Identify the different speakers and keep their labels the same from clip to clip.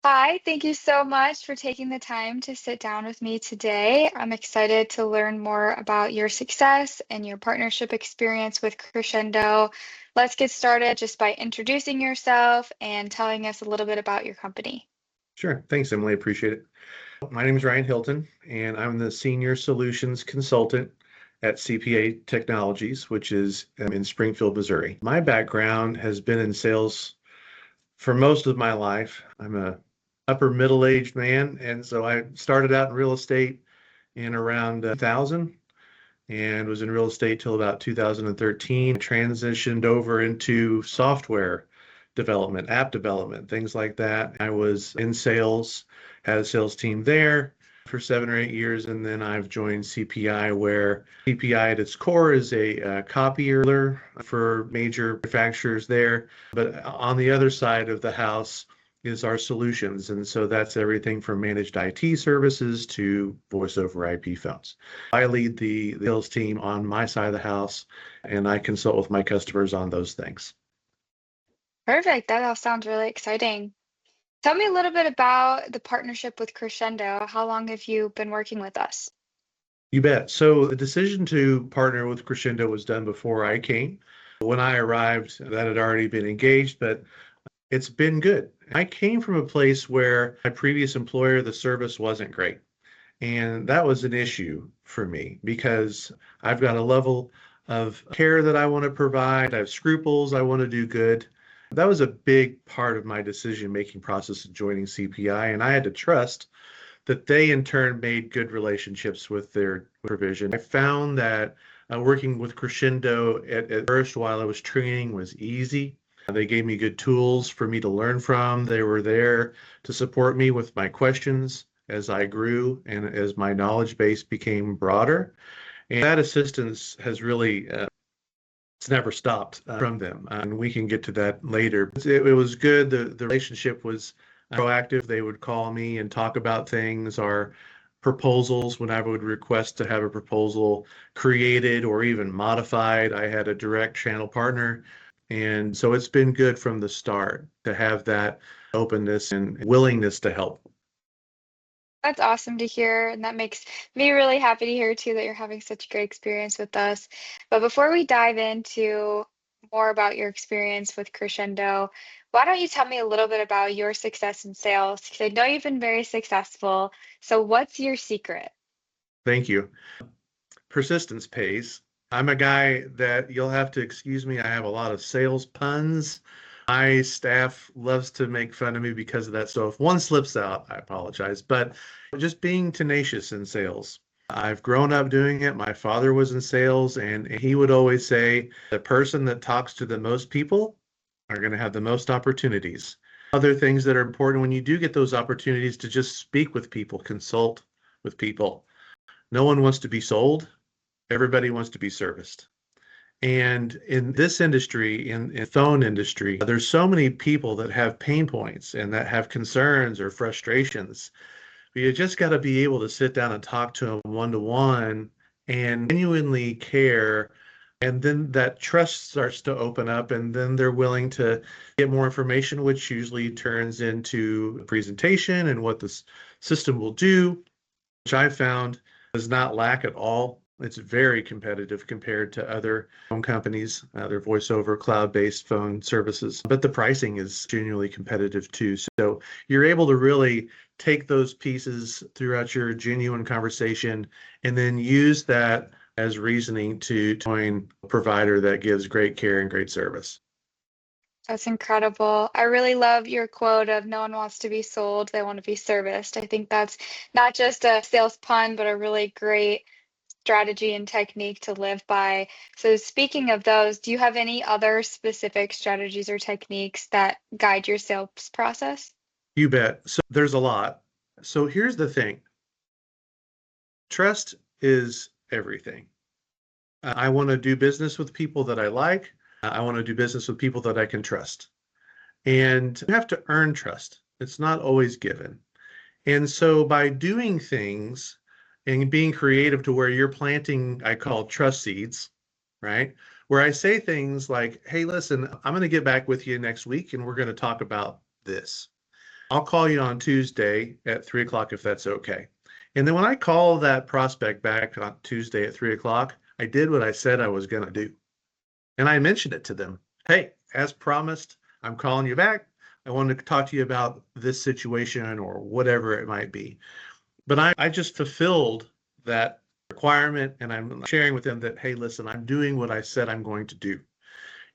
Speaker 1: Hi, thank you so much for taking the time to sit down with me today. I'm excited to learn more about your success and your partnership experience with Crescendo. Let's get started just by introducing yourself and telling us a little bit about your company.
Speaker 2: Sure. Thanks, Emily. Appreciate it. My name is Ryan Hilton, and I'm the Senior Solutions Consultant at CPI Technologies, which is in Springfield, Missouri. My background has been in sales for most of my life. I'm a upper middle-aged man, and so I started out in real estate in around 2000 and was in real estate till about 2013. Transitioned over into software development, app development, things like that. I was in sales, had a sales team there for 7 or 8 years, and then I've joined CPI, where CPI at its core is a copier for major manufacturers there. But on the other side of the house is our solutions. And so that's everything from managed IT services to voice over IP phones. I lead the sales team on my side of the house, and I consult with my customers on those things.
Speaker 1: Perfect. That all sounds really exciting. Tell me a little bit about the partnership with Crescendo. How long have you been working with us?
Speaker 2: You bet. So the decision to partner with Crescendo was done before I came. When I arrived, that had already been engaged, but it's been good. I came from a place where my previous employer, the service wasn't great. And that was an issue for me because I've got a level of care that I want to provide. I have scruples. I want to do good. That was a big part of my decision-making process of joining CPI. And I had to trust that they in turn made good relationships with their provision. I found that working with Crescendo at first while I was training was easy. They gave me good tools for me to learn from. They were there to support me with my questions as I grew and as my knowledge base became broader. And that assistance has really it's never stopped from them. And we can get to that later. It was good. The relationship was proactive. They would call me and talk about things, our proposals. When I would request to have a proposal created or even modified, I had a direct channel partner. And so it's been good from the start to have that openness and willingness to help.
Speaker 1: That's awesome to hear, and that makes me really happy to hear too that you're having such a great experience with us. But before we dive into more about your experience with Crescendo, why don't you tell me a little bit about your success in sales? Because I know you've been very successful. So what's your secret?
Speaker 2: Thank you. Persistence pays. I'm a guy that you'll have to excuse me. I have a lot of sales puns. My staff loves to make fun of me because of that. So if one slips out, I apologize. But just being tenacious in sales. I've grown up doing it. My father was in sales, and he would always say, the person that talks to the most people are going to have the most opportunities. Other things that are important when you do get those opportunities to just speak with people, consult with people. No one wants to be sold. Everybody wants to be serviced. And in this industry, in phone industry, there's so many people that have pain points and that have concerns or frustrations. But you just got to be able to sit down and talk to them one to one and genuinely care. And then that trust starts to open up, and then they're willing to get more information, which usually turns into a presentation and what the system will do, which I found does not lack at all. It's very competitive compared to other phone companies, other voice over cloud-based phone services. But the pricing is genuinely competitive too. So you're able to really take those pieces throughout your genuine conversation and then use that as reasoning to join a provider that gives great care and great service.
Speaker 1: That's incredible. I really love your quote of no one wants to be sold, they want to be serviced. I think that's not just a sales pun, but a really great strategy and technique to live by. So, speaking of those, do you have any other specific strategies or techniques that guide your sales process?
Speaker 2: You bet. So there's a lot. So here's the thing. Trust is everything. I want to do business with people that I like. I want to do business with people that I can trust. And you have to earn trust. It's not always given. And so by doing things and being creative to where you're planting, I call trust seeds, right? Where I say things like, hey, listen, I'm going to get back with you next week and we're going to talk about this. I'll call you on Tuesday at 3 o'clock if that's okay. And then when I call that prospect back on Tuesday at 3 o'clock, I did what I said I was going to do. And I mentioned it to them. Hey, as promised, I'm calling you back. I wanted to talk to you about this situation or whatever it might be. But I just fulfilled that requirement and I'm sharing with them that, hey, listen, I'm doing what I said I'm going to do.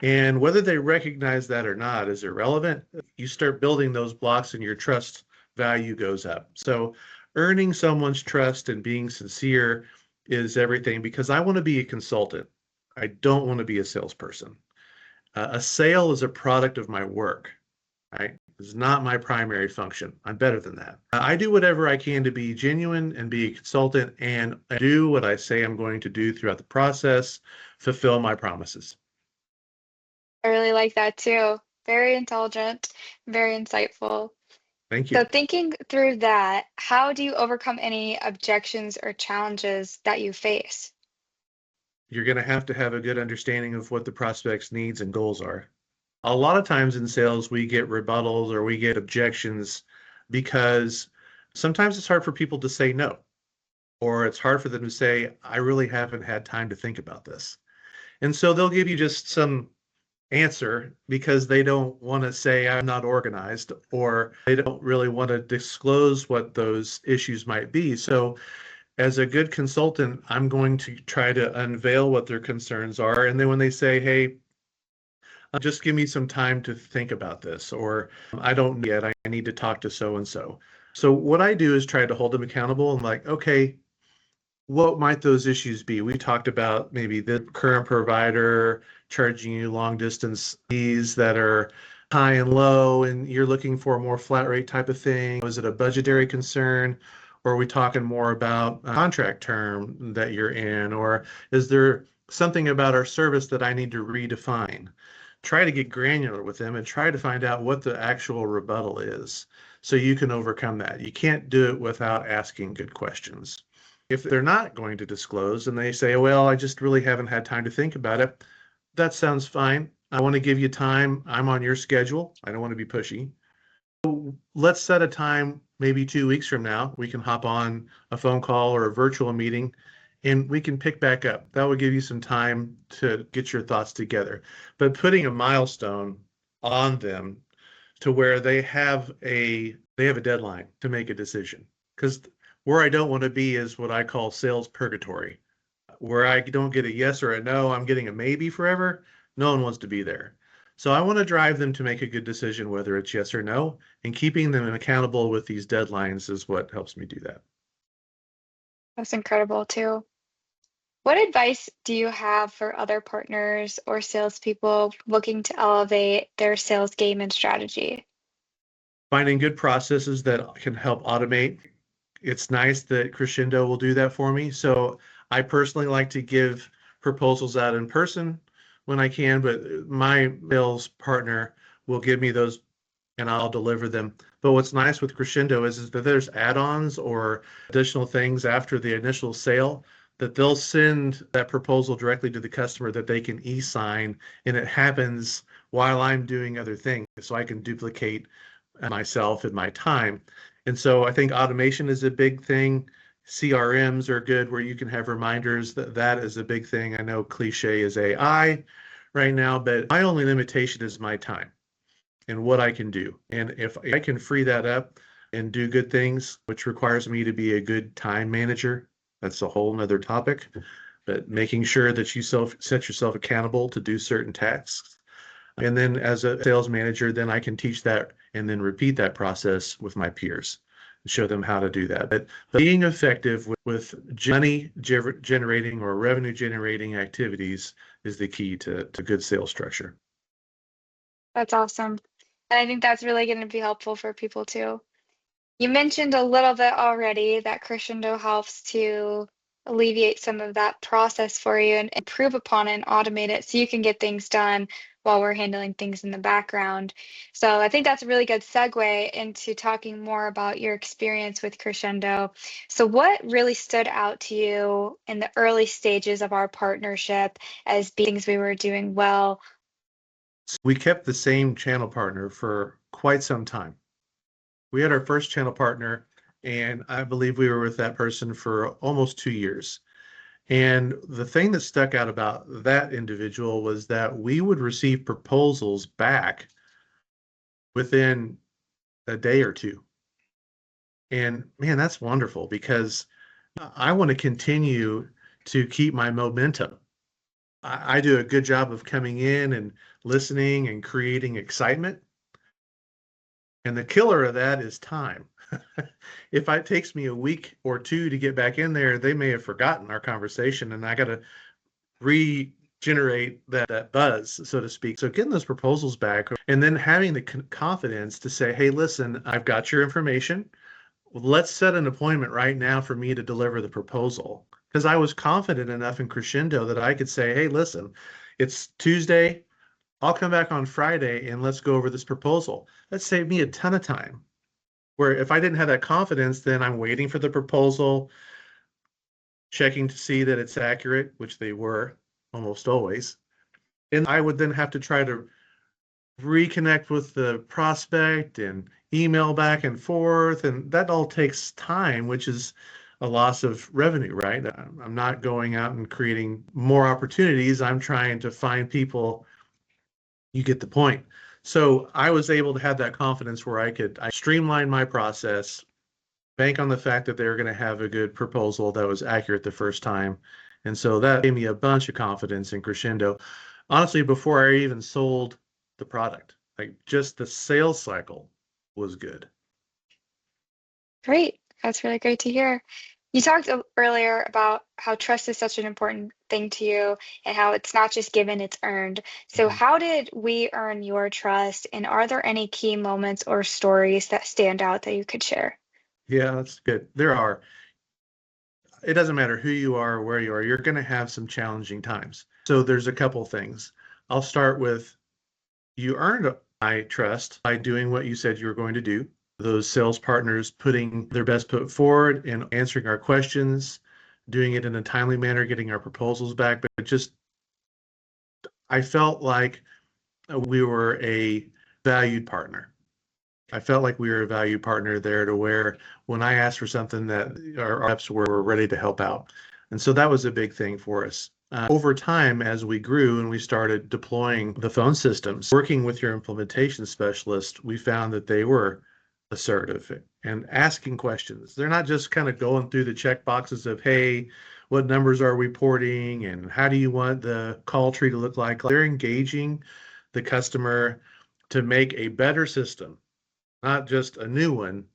Speaker 2: And whether they recognize that or not is irrelevant. You start building those blocks and your trust value goes up. So earning someone's trust and being sincere is everything because I want to be a consultant. I don't want to be a salesperson. A sale is a product of my work, right? It's not my primary function. I'm better than that. I do whatever I can to be genuine and be a consultant and do what I say I'm going to do throughout the process, fulfill my promises.
Speaker 1: I really like that too. Very intelligent, very insightful.
Speaker 2: Thank
Speaker 1: So
Speaker 2: you.
Speaker 1: thinking through that, how do you overcome any objections or challenges that you face?
Speaker 2: You're going to have a good understanding of what the prospect's needs and goals are. A lot of times in sales, we get rebuttals or we get objections because sometimes it's hard for people to say no, or it's hard for them to say, I really haven't had time to think about this. And so they'll give you just some answer because they don't want to say I'm not organized or they don't really want to disclose what those issues might be. So as a good consultant, I'm going to try to unveil what their concerns are. And then when they say, hey, just give me some time to think about this, or I don't know yet, I need to talk to so and so. So what I do is try to hold them accountable and like, okay, what might those issues be? We talked about maybe the current provider charging you long distance fees that are high and low, and you're looking for a more flat rate type of thing. Was it a budgetary concern? Or are we talking more about a contract term that you're in? Or is there something about our service that I need to redefine? Try to get granular with them and try to find out what the actual rebuttal is so you can overcome that. You can't do it without asking good questions. If they're not going to disclose and they say, well, I just really haven't had time to think about it, that sounds fine. I want to give you time. I'm on your schedule. I don't want to be pushy. Let's set a time, maybe 2 weeks from now. We can hop on a phone call or a virtual meeting and we can pick back up. That will give you some time to get your thoughts together. But putting a milestone on them to where they have a deadline to make a decision. Because where I don't want to be is what I call sales purgatory, where I don't get a yes or a no, I'm getting a maybe forever. No one wants to be there. So I want to drive them to make a good decision, whether it's yes or no, and keeping them accountable with these deadlines is what helps me do that.
Speaker 1: That's incredible too. What advice do you have for other partners or salespeople looking to elevate their sales game and strategy?
Speaker 2: Finding good processes that can help automate. It's nice that Crescendo will do that for me. So I personally like to give proposals out in person when I can, but my sales partner will give me those and I'll deliver them. But what's nice with Crescendo is that there's add-ons or additional things after the initial sale that they'll send that proposal directly to the customer that they can e-sign, and it happens while I'm doing other things, so I can duplicate myself and my time. And so I think automation is a big thing. CRMs are good where you can have reminders. That is a big thing. I know cliche is AI right now, but my only limitation is my time and what I can do. And if I can free that up and do good things, which requires me to be a good time manager, that's a whole nother topic. But making sure that you set yourself accountable to do certain tasks. And then as a sales manager, then I can teach that and then repeat that process with my peers and show them how to do that. But being effective with money generating or revenue generating activities is the key to good sales structure.
Speaker 1: That's awesome. And I think that's really going to be helpful for people too. You mentioned a little bit already that Crescendo helps to alleviate some of that process for you and improve upon it and automate it so you can get things done while we're handling things in the background. So I think that's a really good segue into talking more about your experience with Crescendo. So what really stood out to you in the early stages of our partnership as being things we were doing well?
Speaker 2: We kept the same channel partner for quite some time. We had our first channel partner, and I believe we were with that person for almost 2 years. And the thing that stuck out about that individual was that we would receive proposals back within a day or two. And man, that's wonderful because I want to continue to keep my momentum. I do a good job of coming in and listening and creating excitement. And the killer of that is time. If it takes me a week or two to get back in there, they may have forgotten our conversation and I got to regenerate that buzz, so to speak. So getting those proposals back and then having the confidence to say, hey, listen, I've got your information. Let's set an appointment right now for me to deliver the proposal. Because I was confident enough in Crexendo that I could say, hey, listen, it's Tuesday. I'll come back on Friday and let's go over this proposal. That saved me a ton of time. Where if I didn't have that confidence, then I'm waiting for the proposal, checking to see that it's accurate, which they were almost always. And I would then have to try to reconnect with the prospect and email back and forth. And that all takes time, which is a loss of revenue, right? I'm not going out and creating more opportunities. I'm trying to find people. You get the point. So I was able to have that confidence where I streamline my process, bank on the fact that they were going to have a good proposal that was accurate the first time. And so that gave me a bunch of confidence in Crexendo. Honestly, before I even sold the product, like just the sales cycle was good.
Speaker 1: Great. That's really great to hear. You talked earlier about how trust is such an important thing to you and how it's not just given, it's earned. So,
Speaker 2: Mhm.
Speaker 1: how did we earn your trust? And are there any key moments or stories that stand out that you could share?
Speaker 2: Yeah, that's good. There are. It doesn't matter who you are or where you are, you're going to have some challenging times. So there's a couple things. I'll start with you earned my trust by doing what you said you were going to do. Those sales partners putting their best foot forward and answering our questions, doing it in a timely manner, getting our proposals back. But just, I felt like we were a valued partner. I felt like we were a valued partner there to where when I asked for something that our reps were ready to help out. And so that was a big thing for us. Over time, as we grew and we started deploying the phone systems, working with your implementation specialist, we found that they were assertive and asking questions. They're not just kind of going through the check boxes of, hey, what numbers are we porting and how do you want the call tree to look like? They're engaging the customer to make a better system, not just a new one,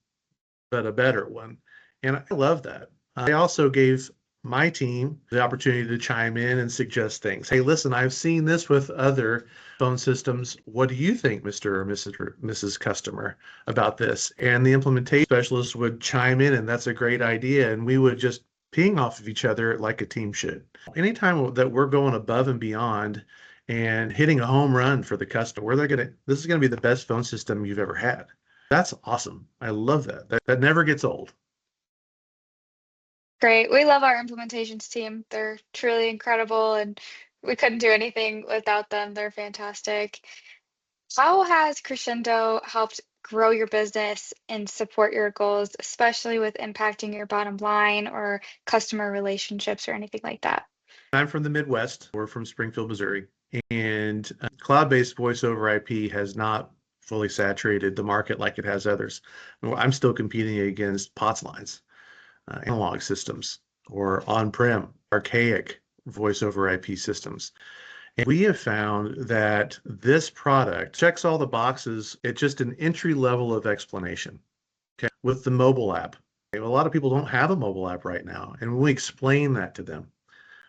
Speaker 2: but a better one. And I love that. I also gave my team the opportunity to chime in and suggest things. Hey, listen, I've seen this with other phone systems. What do you think, Mr. or Mrs. Customer, about this? And the implementation specialist would chime in, and that's a great idea. And we would just ping off of each other like a team should. Anytime that we're going above and beyond and hitting a home run for the customer, this is gonna be the best phone system you've ever had. That's awesome. I love that. That never gets old.
Speaker 1: Great. We love our implementations team. They're truly incredible, and we couldn't do anything without them. They're fantastic. How has Crescendo helped grow your business and support your goals, especially with impacting your bottom line or customer relationships or anything like that?
Speaker 2: I'm from the Midwest. We're from Springfield, Missouri, and cloud-based voice over IP has not fully saturated the market like it has others. I'm still competing against POTS lines, analog systems, or on-prem, archaic voice over IP systems. And we have found that this product checks all the boxes at just an entry level of explanation. Okay. With the mobile app, okay, a lot of people don't have a mobile app right now, and we explain that to them.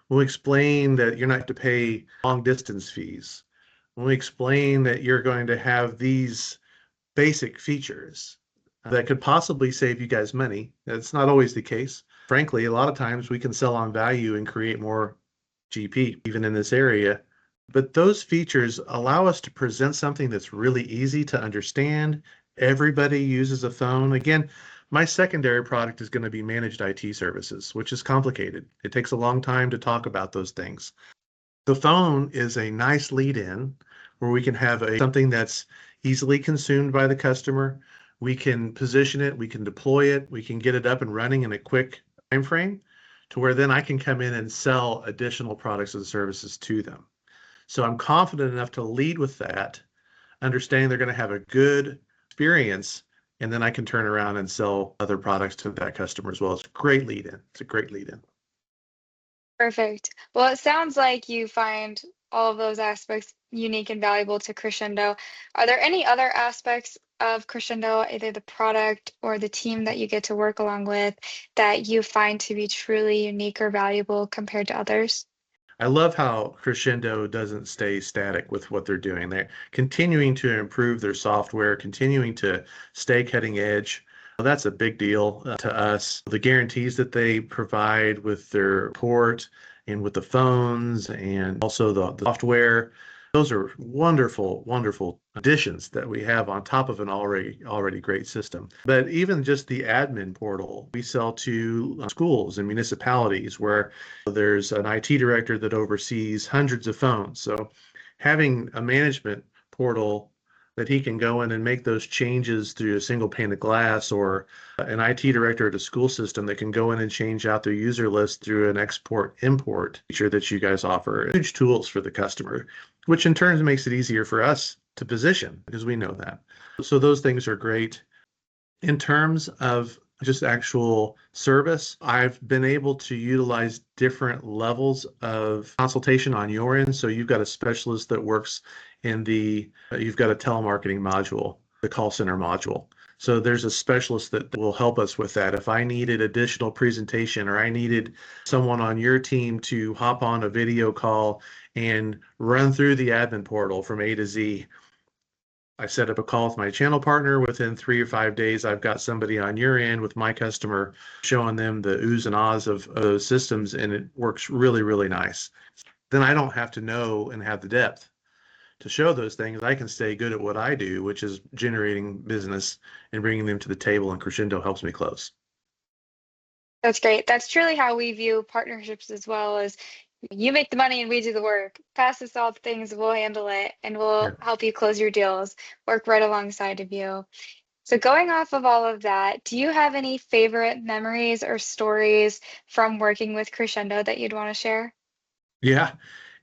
Speaker 2: We'll explain that you're not to pay long distance fees. We'll explain that you're going to have these basic features that could possibly save you guys money. That's not always the case. Frankly, a lot of times we can sell on value and create more GP, even in this area. But those features allow us to present something that's really easy to understand. Everybody uses a phone. Again, my secondary product is going to be managed IT services, which is complicated. It takes a long time to talk about those things. The phone is a nice lead in where we can have something that's easily consumed by the customer. we can position it, we can deploy it, we can get it up and running in a quick time frame to where then I can come in and sell additional products and services to them. So I'm confident enough to lead with that, understanding they're going to have a good experience, and then I can turn around and sell other products to that customer as well. It's a great lead in. It's a great lead in.
Speaker 1: Perfect. Well, it sounds like you find all of those aspects unique and valuable to Crescendo. Are there any other aspects of Crescendo, either the product or the team that you get to work along with, that you find to be truly unique or valuable compared to others?
Speaker 2: I love how Crescendo doesn't stay static with what they're doing. They're continuing to improve their software, continuing to stay cutting edge. That's a big deal to us. The guarantees that they provide with their port and with the phones and also the software, those are wonderful, wonderful additions that we have on top of an already great system. But even just the admin portal, we sell to schools and municipalities where there's an IT director that oversees hundreds of phones. So having a management portal that he can go in and make those changes through a single pane of glass, or an IT director at a school system that can go in and change out their user list through an export import feature that you guys offer. Huge tools for the customer, which in turn makes it easier for us to position because we know that. So those things are great. In terms of just actual service, I've been able to utilize different levels of consultation on your end. So you've got a specialist that works in you've got a telemarketing module, the call center module. So there's a specialist that will help us with that. If I needed additional presentation or I needed someone on your team to hop on a video call and run through the admin portal from A to Z, I set up a call with my channel partner. Within 3 or 5 days, I've got somebody on your end with my customer showing them the oohs and ahs of those systems, and it works really, really nice. Then I don't have to know and have the depth to show those things. I can stay good at what I do, which is generating business and bringing them to the table, and Crescendo helps me close.
Speaker 1: That's great. That's truly how we view partnerships as well, as you make the money and we do the work. Pass us all the things, we'll handle it, and
Speaker 2: Yeah.
Speaker 1: we'll help you close your deals, work right alongside of you. So going off of all of that, do you have any favorite memories or stories from working with Crescendo that you'd want to share?
Speaker 2: Yeah.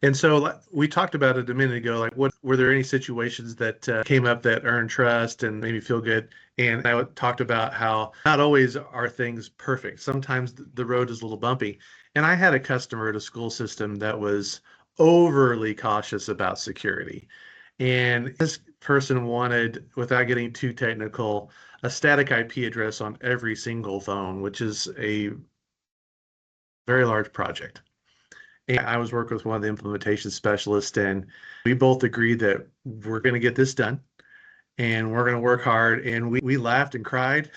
Speaker 2: And so we talked about it a minute ago, like what were there any situations that came up that earned trust and made me feel good? And I talked about how not always are things perfect. Sometimes the road is a little bumpy. And I had a customer at a school system that was overly cautious about security. And this person wanted, without getting too technical, a static IP address on every single phone, which is a very large project. And I was working with one of the implementation specialists, and we both agreed that we're going to get this done and we're going to work hard. And we laughed and cried,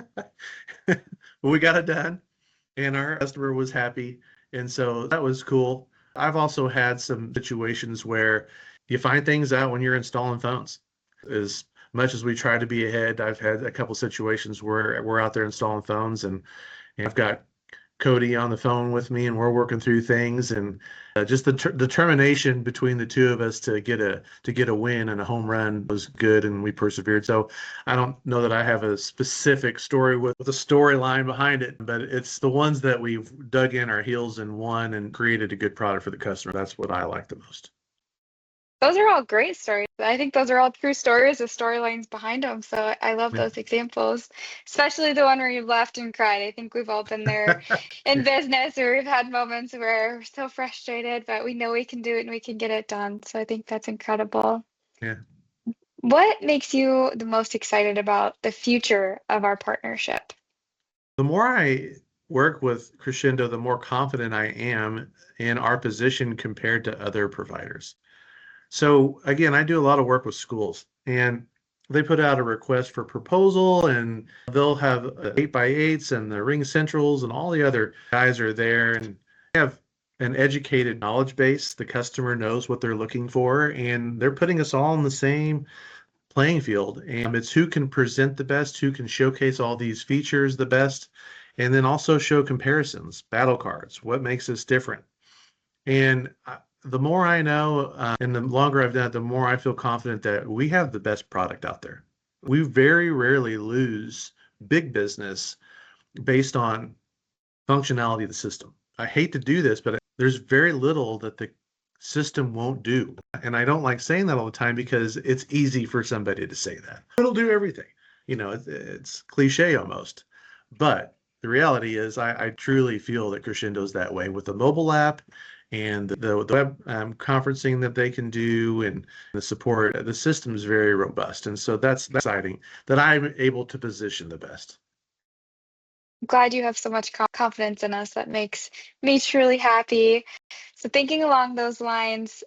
Speaker 2: but we got it done, and our customer was happy. And so that was cool. I've also had some situations where you find things out when you're installing phones. As much as we try to be ahead, I've had a couple situations where we're out there installing phones, and I've got Cody on the phone with me, and we're working through things, and just the determination between the two of us to get a win and a home run was good, and we persevered. So I don't know that I have a specific story with a storyline behind it, but it's the ones that we've dug in our heels and won and created a good product for the customer. That's what I like the most.
Speaker 1: Those are all great stories. I think those are all true stories with storylines behind them. So I love
Speaker 2: Yeah.
Speaker 1: those examples, especially the one where you've laughed and cried. I think we've all been there in business, or we've had moments where we're so frustrated, but we know we can do it and we can get it done. So I think that's incredible.
Speaker 2: Yeah.
Speaker 1: What makes you the most excited about the future of our partnership?
Speaker 2: The more I work with Crescendo, the more confident I am in our position compared to other providers. So again, I do a lot of work with schools, and they put out a request for proposal, and they'll have 8x8s and the Ring Centrals and all the other guys are there, and they have an educated knowledge base. The customer knows what they're looking for, and they're putting us all in the same playing field. And it's who can present the best, who can showcase all these features the best, and then also show comparisons, battle cards, what makes us different. And the more I know, and the longer I've done it, the more I feel confident that we have the best product out there. We very rarely lose big business based on functionality of the system. I hate to do this, but there's very little that the system won't do. And I don't like saying that all the time because it's easy for somebody to say that. It'll do everything. It's cliche almost. But the reality is, I truly feel that Crescendo's that way with the mobile app and the web conferencing that they can do and the support. The system is very robust. And so that's exciting that I'm able to position the best.
Speaker 1: I'm glad you have so much confidence in us. That makes me truly happy. So, thinking along those lines,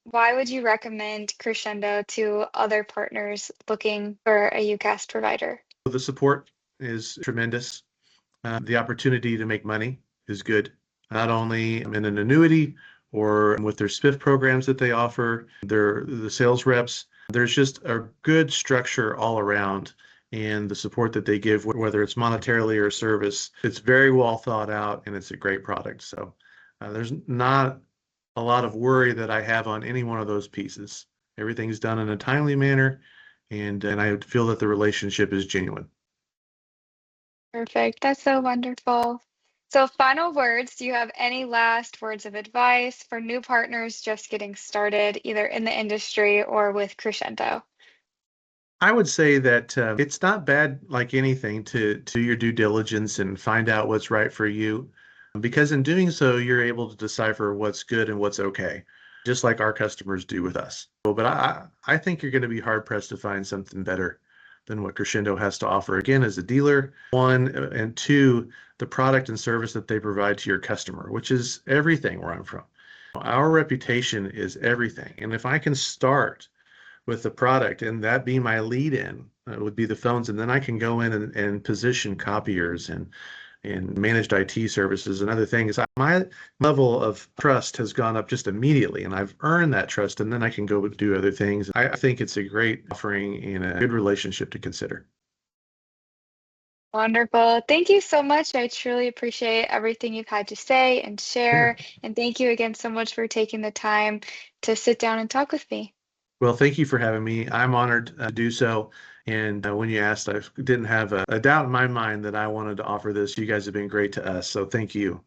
Speaker 1: why would you recommend Crescendo to other partners looking for a UCaaS provider?
Speaker 2: The support is tremendous. The opportunity to make money is good, not only in an annuity or with their SPIF programs that they offer, the sales reps. There's just a good structure all around, and the support that they give, whether it's monetarily or service, it's very well thought out and it's a great product. So there's not a lot of worry that I have on any one of those pieces. Everything's done in a timely manner, and I feel that the relationship is genuine.
Speaker 1: Perfect. That's so wonderful. So, final words. Do you have any last words of advice for new partners just getting started, either in the industry or with Crescendo?
Speaker 2: I would say that it's not bad, like anything, to do your due diligence and find out what's right for you, because in doing so, you're able to decipher what's good and what's okay, just like our customers do with us. But I think you're going to be hard pressed to find something better than what Crescendo has to offer. Again, as a dealer, one, and two, the product and service that they provide to your customer, which is everything where I'm from. Our reputation is everything. And if I can start with the product and that be my lead in, would be the phones, and then I can go in and position copiers and managed IT services and other things. My level of trust has gone up just immediately, and I've earned that trust, and then I can go do other things. I think it's a great offering and a good relationship to consider.
Speaker 1: Wonderful. Thank you so much. I truly appreciate everything you've had to say and
Speaker 2: Yeah.
Speaker 1: share. And thank you again so much for taking the time to sit down and talk with me.
Speaker 2: Well, thank you for having me. I'm honored to do so. And when you asked, I didn't have a doubt in my mind that I wanted to offer this. You guys have been great to us. So thank you.